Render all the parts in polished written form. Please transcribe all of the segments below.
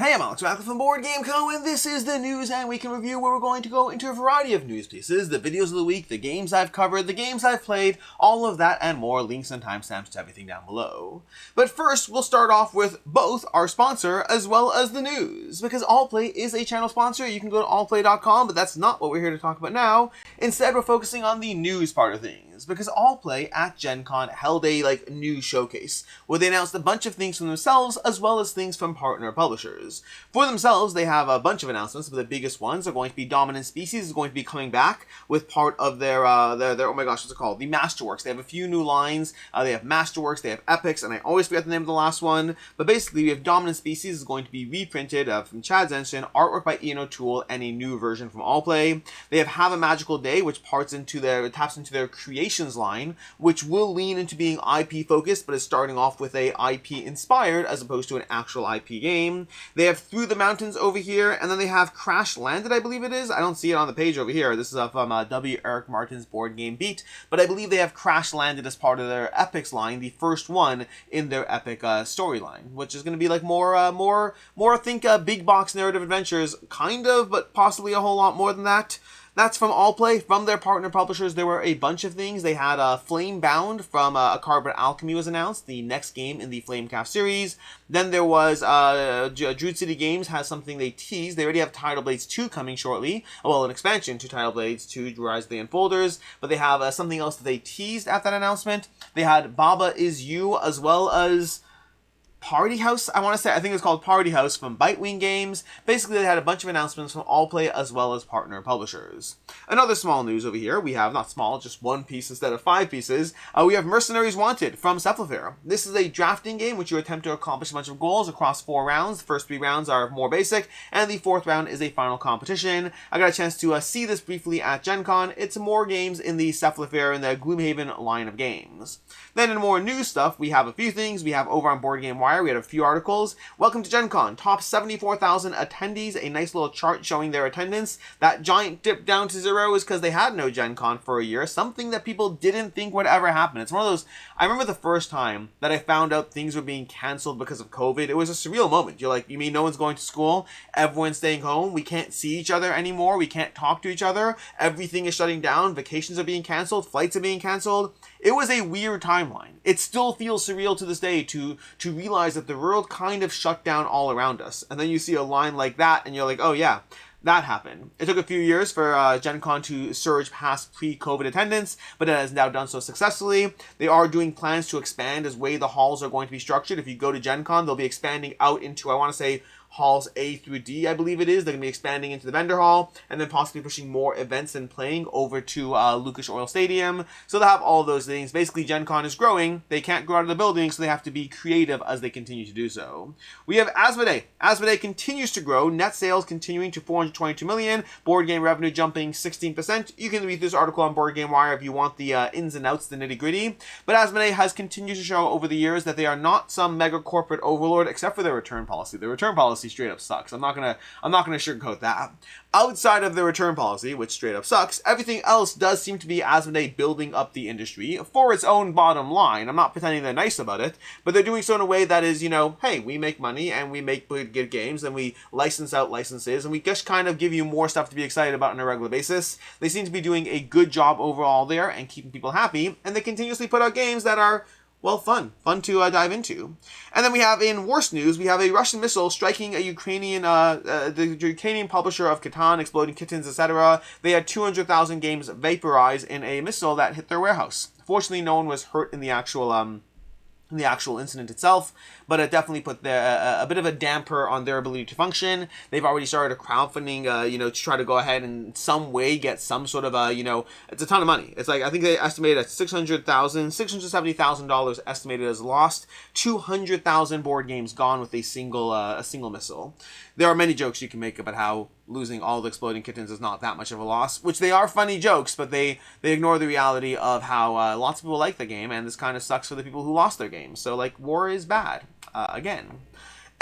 Hey, I'm Alex Radcliffe from Board Game Co, and this is the News and Week in Review, where we're going to go into a variety of news pieces, the videos of the week, the games I've covered, the games I've played, all of that and more, links and timestamps to everything down below. But first, we'll start off with both our sponsor as well as the news, because Allplay is a channel sponsor. You can go to allplay.com, but that's not what we're here to talk about now. Instead, we're focusing on the news part of things, because Allplay at Gencon held a news showcase, where they announced a bunch of things from themselves as well as things from partner publishers. For themselves, they have a bunch of announcements, but the biggest ones are going to be Dominant Species is going to be coming back with part of their oh my gosh, what's it called? The Masterworks. They have a few new lines. They have Masterworks, they have Epics, and I always forget the name of the last one. But basically, we have Dominant Species is going to be reprinted from Chad Zenson, artwork by Ian O'Toole, and a new version from Allplay. They have a Magical Day, which taps into their Creations line, which will lean into being IP focused, but is starting off with a IP inspired as opposed to an actual IP game. They have Through the Mountains over here, and then they have Crash Landed, I believe it is. I don't see it on the page over here. This is from W. Eric Martin's Board Game Beat, but I believe they have Crash Landed as part of their Epics line, the first one in their Epic storyline, which is going to be like more, I think, big box narrative adventures, kind of, but possibly a whole lot more than that. That's from Allplay. From their partner publishers, there were a bunch of things. They had Flamebound from A Carbon Alchemy was announced, the next game in the Flamecraft series. Then there was Druid City Games has something they teased. They already have Tidal Blades 2 coming shortly. Well, an expansion to Tidal Blades 2, Rise of the Unfolders. But they have something else that they teased at that announcement. They had Baba Is You, as well as Party House, I think it's called Party House from Bitewing Games. Basically, they had a bunch of announcements from Allplay as well as partner publishers. Another small news over here, we have, not small, just one piece instead of 5 pieces. We have Mercenaries Wanted from Cephalofair. This is a drafting game which you attempt to accomplish a bunch of goals across 4 rounds. The first 3 rounds are more basic, and the 4th round is a final competition. I got a chance to see this briefly at Gen Con. It's more games in the Cephalofair and the Gloomhaven line of games. Then in more news stuff, we have a few things. We have over on Board Game Wire, we had a few articles. Welcome to Gen Con. Top 74,000 attendees. A nice little chart showing their attendance. That giant dip down to 0 is because they had no Gen Con for a year. Something that people didn't think would ever happen. It's one of those, I remember the first time that I found out things were being canceled because of COVID. It was a surreal moment. You're like, you mean no one's going to school? Everyone's staying home? We can't see each other anymore? We can't talk to each other? Everything is shutting down? Vacations are being canceled? Flights are being canceled? It was a weird timeline. It still feels surreal to this day to realize that the world kind of shut down all around us. And then you see a line like that and you're like, oh yeah, that happened. It took a few years for Gen Con to surge past pre-COVID attendance, but it has now done so successfully. They are doing plans to expand as way the halls are going to be structured. If you go to Gen Con, they'll be expanding out into, I want to say, halls A through D, I believe it is. They're going to be expanding into the vendor hall and then possibly pushing more events and playing over to Lucas Oil Stadium. So they'll have all of those things. Basically, Gen Con is growing. They can't grow out of the building, so they have to be creative as they continue to do so. We have Asmodee. Asmodee continues to grow. Net sales continuing to 422 million. Board game revenue jumping 16%. You can read this article on Board Game Wire if you want the ins and outs, the nitty gritty. But Asmodee has continued to show over the years that they are not some mega corporate overlord, except for their return policy. The return policy straight up sucks. I'm not gonna sugarcoat that. Outside of the return policy, which straight up sucks, everything else does seem to be Asmodee building up the industry for its own bottom line. I'm not pretending they're nice about it, but they're doing so in a way that is, hey, we make money and we make good games and we license out licenses and we just kind of give you more stuff to be excited about on a regular basis. They seem to be doing a good job overall there and keeping people happy, and they continuously put out games that are, well, fun to dive into. And then we have, in worse news, we have a Russian missile striking a Ukrainian, the Ukrainian publisher of Catan, Exploding Kittens, etc. They had 200,000 games vaporized in a missile that hit their warehouse. Fortunately, no one was hurt in the actual incident itself, but it definitely put a bit of a damper on their ability to function. They've already started a crowdfunding, to try to go ahead and in some way get some sort of it's a ton of money. It's like, I think they estimated at $670,000 estimated as lost. 200,000 board games gone with a single missile. There are many jokes you can make about how losing all the Exploding Kittens is not that much of a loss, which they are funny jokes, but they ignore the reality of how lots of people like the game, and this kind of sucks for the people who lost their game. So, war is bad, again.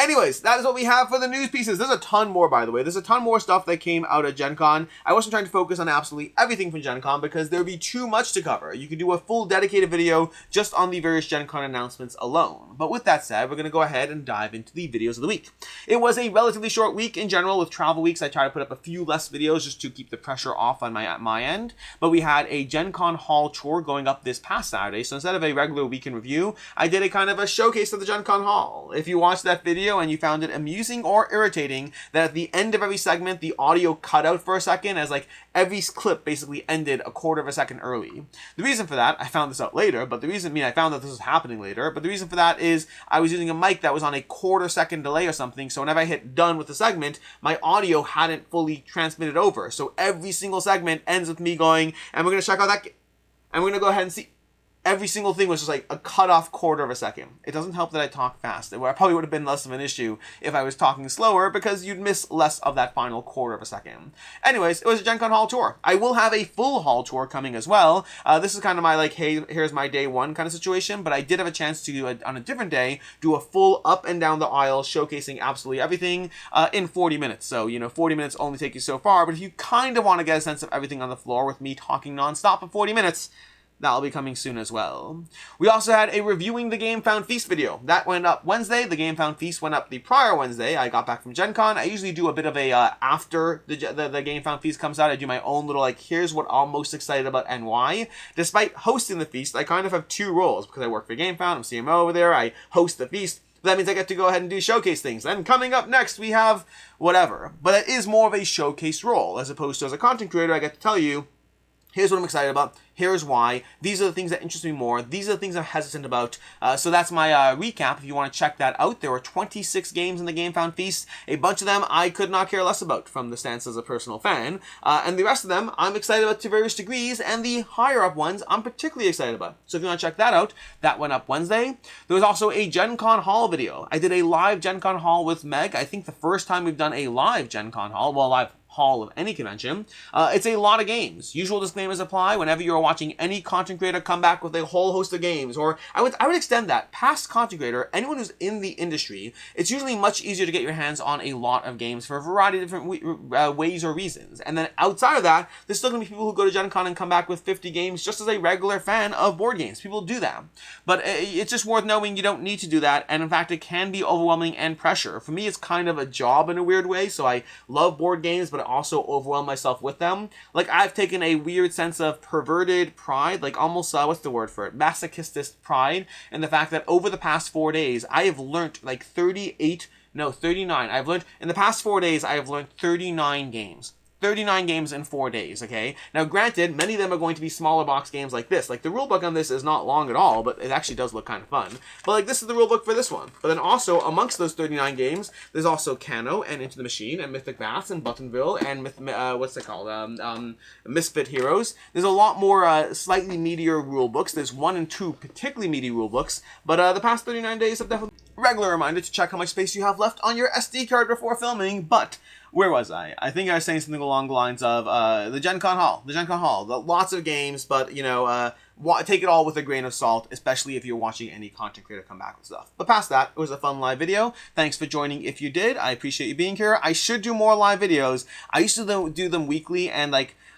Anyways, that is what we have for the news pieces. There's a ton more, by the way. There's a ton more stuff that came out of Gen Con. I wasn't trying to focus on absolutely everything from Gen Con because there would be too much to cover. You could do a full dedicated video just on the various Gen Con announcements alone. But with that said, we're going to go ahead and dive into the videos of the week. It was a relatively short week in general with travel weeks. I try to put up a few less videos just to keep the pressure off on my end. But we had a Gencon Haul tour going up this past Saturday. So instead of a regular week in review, I did a kind of a showcase of the Gencon Haul. If you watched that video and you found it amusing or irritating that at the end of every segment the audio cut out for a second as like every clip basically ended a quarter of a second early. The reason for that, I found this out later, but the reason, I found that this was happening later, but the reason for that is I was using a mic that was on a quarter second delay or something, so whenever I hit done with the segment, my audio hadn't fully transmitted over. So every single segment ends with me going, and we're going to check out that, and we're going to go ahead and see. Every single thing was just like a cut off quarter of a second. It doesn't help that I talk fast. It probably would have been less of an issue if I was talking slower because you'd miss less of that final quarter of a second. Anyways, it was a Gen Con Haul tour. I will have a full haul tour coming as well. This is kind of my like, hey, here's my day one kind of situation, but I did have a chance to, on a different day, do a full up and down the aisle showcasing absolutely everything in 40 minutes. So, 40 minutes only take you so far, but if you kind of want to get a sense of everything on the floor with me talking nonstop for 40 minutes, that'll be coming soon as well. We also had a reviewing the Gamefound Feast video. That went up Wednesday. The Gamefound Feast went up the prior Wednesday. I got back from Gen Con. I usually do a bit of a, after the Gamefound Feast comes out, I do my own little, like, here's what I'm most excited about and why. Despite hosting the feast, I kind of have two roles because I work for Gamefound. I'm CMO over there. I host the feast. That means I get to go ahead and do showcase things. And coming up next, we have whatever. But it is more of a showcase role as opposed to as a content creator, I get to tell you, here's what I'm excited about. Here's why. These are the things that interest me more. These are the things I'm hesitant about. So that's my recap. If you want to check that out, there were 26 games in the Gamefound Feast. A bunch of them I could not care less about from the stance as a personal fan. And the rest of them I'm excited about to various degrees. And the higher up ones I'm particularly excited about. So if you want to check that out, that went up Wednesday. There was also a Gen Con Haul video. I did a live Gen Con Haul with Meg. I think the first time we've done a live Gen Con Haul. Well, live haul of any convention. It's a lot of games. Usual disclaimers apply whenever you're watching any content creator come back with a whole host of games, or I would extend that past content creator, anyone who's in the industry. It's usually much easier to get your hands on a lot of games for a variety of different ways or reasons. And then outside of that, there's still gonna be people who go to Gen Con and come back with 50 games just as a regular fan of board games. People do that, but it's just worth knowing you don't need to do that. And in fact, it can be overwhelming and pressure. For me, it's kind of a job in a weird way. So I love board games, but I also overwhelm myself with them. Like, I've taken a weird sense of perverted pride, like almost, what's the word for it? Masochistic pride, in the fact that over the past 4 days, I have learnt like 39. In the past 4 days, I have learned 39 games. 39 games in 4 days, okay? Now, granted, many of them are going to be smaller box games like this. Like, the rulebook on this is not long at all, but it actually does look kind of fun. But, like, this is the rulebook for this one. But then also, amongst those 39 games, there's also Kano and Into the Machine and Mythic Baths and Buttonville and what's it called? Misfit Heroes. There's a lot more slightly meatier rulebooks. There's 1 and 2 particularly meaty rulebooks. But the past 39 days have definitely... Regular reminder to check how much space you have left on your SD card before filming, but... Where was I? I think I was saying something along the lines of the Gen Con Haul. The Gen Con Haul. Lots of games, but, take it all with a grain of salt, especially if you're watching any content creator come back with stuff. But past that, it was a fun live video. Thanks for joining if you did. I appreciate you being here. I should do more live videos. I used to do them weekly, and,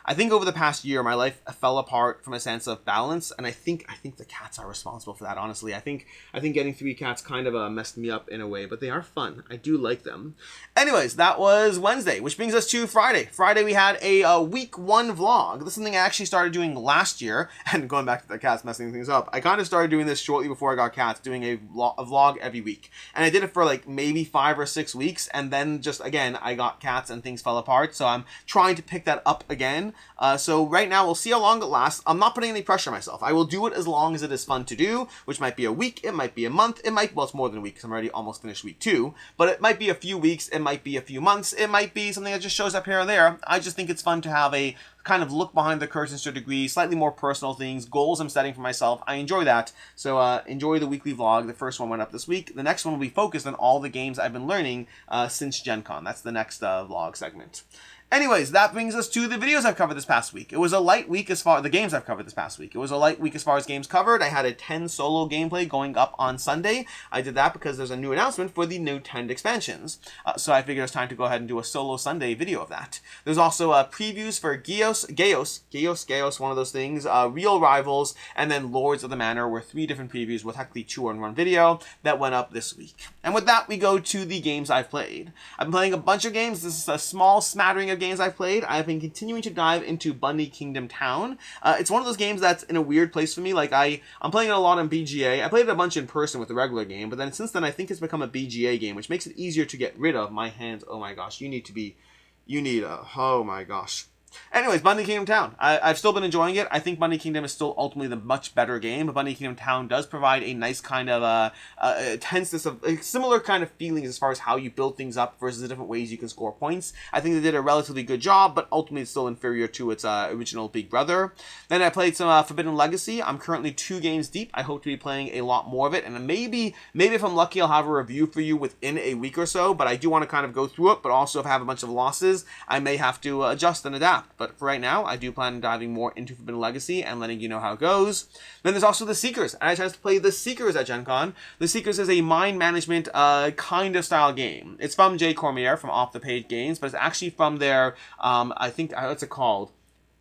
I think over the past year, my life fell apart from a sense of balance, and I think the cats are responsible for that, honestly. I think getting 3 cats kind of messed me up in a way, but they are fun. I do like them. Anyways, that was Wednesday, which brings us to Friday. Friday, we had a week 1 vlog. This is something I actually started doing last year, and going back to the cats messing things up, I kind of started doing this shortly before I got cats, doing a vlog every week. And I did it for maybe 5 or 6 weeks, and then just, again, I got cats and things fell apart, so I'm trying to pick that up again. So right now, we'll see how long it lasts. I'm not putting any pressure on myself. I will do it as long as it is fun to do, which might be a week, it might be a month, well, it's more than a week because I'm already almost finished week 2, but it might be a few weeks, it might be a few months, it might be something that just shows up here and there. I just think it's fun to have a kind of look behind the curtains to a degree, slightly more personal things, goals I'm setting for myself. I enjoy that. So enjoy the weekly vlog. The first one went up this week. The next one will be focused on all the games I've been learning since Gen Con. That's the next vlog segment. Anyways, that brings us to the videos I've covered this past week. It was a light week as far as the games I've covered this past week. It was a light week as far as games covered. I had a 10 solo gameplay going up on Sunday. I did that because there's a new announcement for the new 10 expansions. So I figured it was time to go ahead and do a solo Sunday video of that. There's also previews for Gheos, one of those things, Real Rivals, and then Lords of the Manor were 3 different previews with technically 2-in-1 video that went up this week. And with that, we go to the games I've played. I've been playing a bunch of games. This is a small smattering of games I've played. I've been continuing to dive into Bunny Kingdom Town. It's one of those games that's in a weird place for me. Like I'm playing it a lot on BGA. I played it a bunch in person with the regular game, but then since then I think it's become a BGA game, which makes it easier to get rid of. My hands, oh my gosh, oh my gosh. Anyways, Bunny Kingdom Town. I've still been enjoying it. I think Bunny Kingdom is still ultimately the much better game, but Bunny Kingdom Town does provide a nice kind of tenseness of similar kind of feelings as far as how you build things up versus the different ways you can score points. I think they did a relatively good job, but ultimately it's still inferior to its original big brother. Then I played some Forbidden Legacy. I'm currently 2 games deep. I hope to be playing a lot more of it, and maybe if I'm lucky, I'll have a review for you within a week or so, but I do want to kind of go through it, but also if I have a bunch of losses, I may have to adjust and adapt. But for right now, I do plan on diving more into Forbidden Legacy and letting you know how it goes. Then there's also The Seekers. I had a chance to play The Seekers at Gen Con. The Seekers is a mind management kind of style game. It's from Jay Cormier from Off the Page Games, but it's actually from their, I think, what's it called?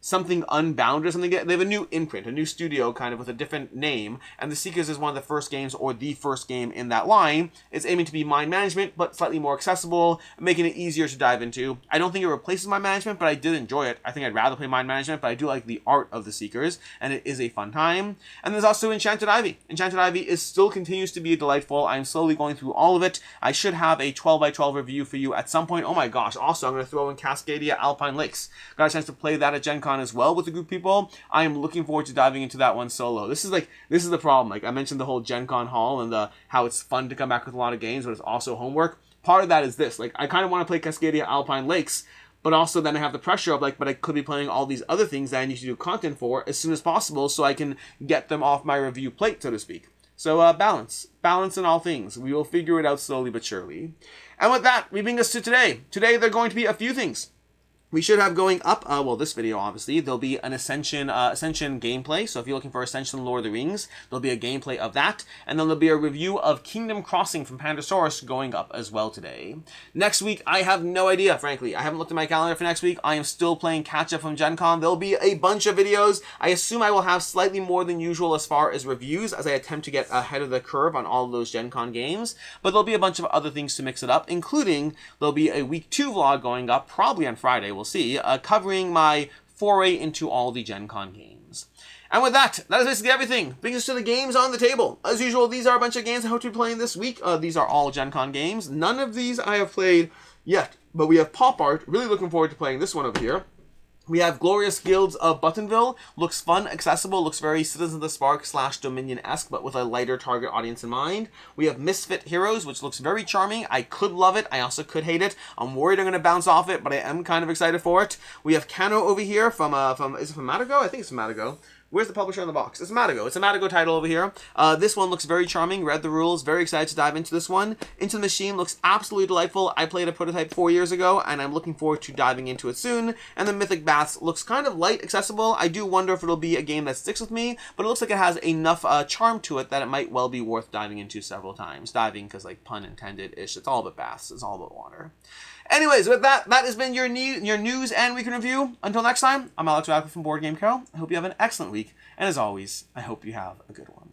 Something Unbound or something. They have a new imprint, a new studio kind of with a different name, and The Seekers is one of the first games, or the first game in that line. It's aiming to be mind management, but slightly more accessible, making it easier to dive into. I don't think it replaces mind management, but I did enjoy it. I think I'd rather play mind management, but I do like the art of The Seekers, and it is a fun time. And there's also Enchanted Ivy. Enchanted Ivy still continues to be delightful. I'm slowly going through all of it. I should have a 12x12 review for you at some point. Oh my gosh, also I'm going to throw in Cascadia Alpine Lakes. Got a chance to play that at Gen Con as well with a group of people. I am looking forward to diving into that one solo. This is the problem. Like I mentioned the whole Gencon Haul and how it's fun to come back with a lot of games, but it's also homework. Part of that is this. Like I kind of want to play Cascadia Alpine Lakes, but also then I have the pressure of but I could be playing all these other things that I need to do content for as soon as possible so I can get them off my review plate, so to speak. So balance in all things. We will figure it out slowly but surely. And with that, we bring us to today. Today there are going to be a few things. We should have going up, this video, obviously, there'll be an Ascension gameplay. So if you're looking for Ascension Lord of the Rings, there'll be a gameplay of that. And then there'll be a review of Kingdom Crossing from Pandasaurus going up as well today. Next week, I have no idea, frankly. I haven't looked at my calendar for next week. I am still playing catch-up from Gen Con. There'll be a bunch of videos. I assume I will have slightly more than usual as far as reviews, as I attempt to get ahead of the curve on all of those Gen Con games. But there'll be a bunch of other things to mix it up, including there'll be a Week 2 vlog going up, probably on Friday. We'll see, covering my foray into all the Gen Con games. And with that is basically everything. Brings us to the games on the table. As usual, these are a bunch of games I hope to be playing this week. These are all Gen Con games. None of these I have played yet, but we have Pop Art. Really looking forward to playing this one over here. We have Glorious Guilds of Buttonville. Looks fun, accessible, looks very Citizens of the Spark / Dominion-esque, but with a lighter target audience in mind. We have Misfit Heroes, which looks very charming. I could love it. I also could hate it. I'm worried I'm going to bounce off it, but I am kind of excited for it. We have Kano over here is it from Matago? I think it's from Matago. Where's the publisher on the box? It's Matago. It's a Matago title over here. This one looks very charming. Read the rules. Very excited to dive into this one. Into the Machine looks absolutely delightful. I played a prototype 4 years ago, and I'm looking forward to diving into it soon. And the Mythic Baths looks kind of light, accessible. I do wonder if it'll be a game that sticks with me, but it looks like it has enough charm to it that it might well be worth diving into several times. Diving because, pun intended-ish. It's all about baths. It's all about water. Anyways, with that has been your news and week in review. Until next time, I'm Alex Radcliffe from Board Game Co. I hope you have an excellent week, and as always, I hope you have a good one.